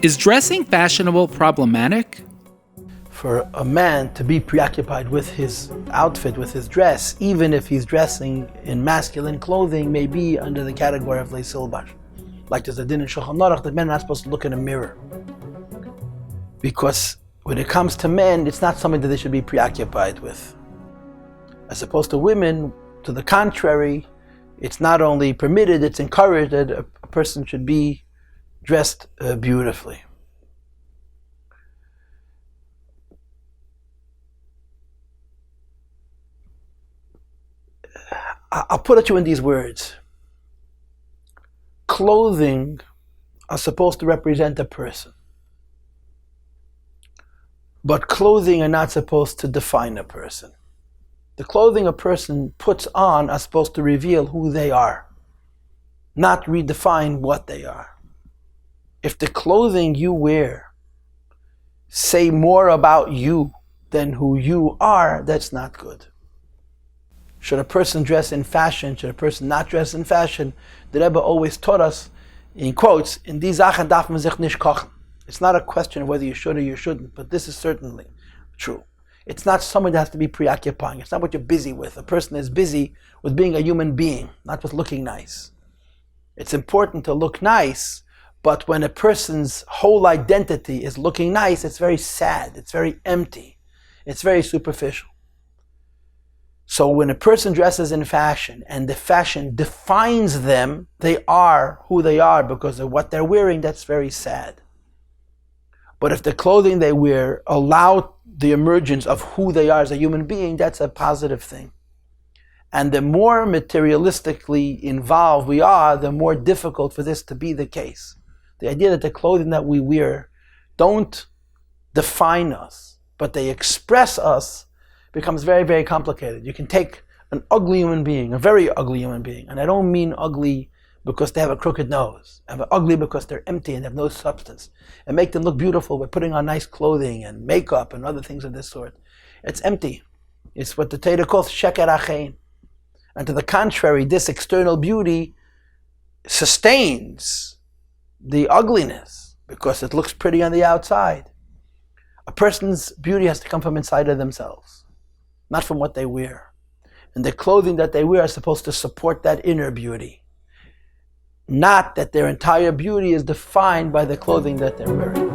Is dressing fashionable problematic? For a man to be preoccupied with his outfit, with his dress, even if he's dressing in masculine clothing, may be under the category of leisilbash. Like there's a din in Shulchan Aruch that men are not supposed to look in a mirror. Because when it comes to men, it's not something that they should be preoccupied with. As opposed to women, to the contrary, it's not only permitted, it's encouraged that a person should be dressed beautifully. I'll put it to you in these words. Clothing are supposed to represent a person. But clothing are not supposed to define a person. The clothing a person puts on are supposed to reveal who they are, not redefine what they are. If the clothing you wear say more about you than who you are, that's not good. Should a person dress in fashion? Should a person not dress in fashion? The Rebbe always taught us, in quotes, in die Sachen darf man sich nicht kochen. It's not a question of whether you should or you shouldn't, but this is certainly true. It's not something that has to be preoccupying. It's not what you're busy with. A person is busy with being a human being, not with looking nice. It's important to look nice, but when a person's whole identity is looking nice, it's very sad, it's very empty, it's very superficial. So when a person dresses in fashion and the fashion defines them, they are who they are because of what they're wearing, that's very sad. But if the clothing they wear allow the emergence of who they are as a human being, that's a positive thing. And the more materialistically involved we are, the more difficult for this to be the case. The idea that the clothing that we wear don't define us, but they express us, becomes very, very complicated. You can take an ugly human being, a very ugly human being, and I don't mean ugly because they have a crooked nose, and ugly because they're empty and have no substance, and make them look beautiful by putting on nice clothing and makeup and other things of this sort. It's empty. It's what the Torah calls sheker achein. And to the contrary, this external beauty sustains the ugliness because it looks pretty on the outside. A person's beauty has to come from inside of themselves, not from what they wear. And the clothing that they wear is supposed to support that inner beauty. Not that their entire beauty is defined by the clothing that they're wearing.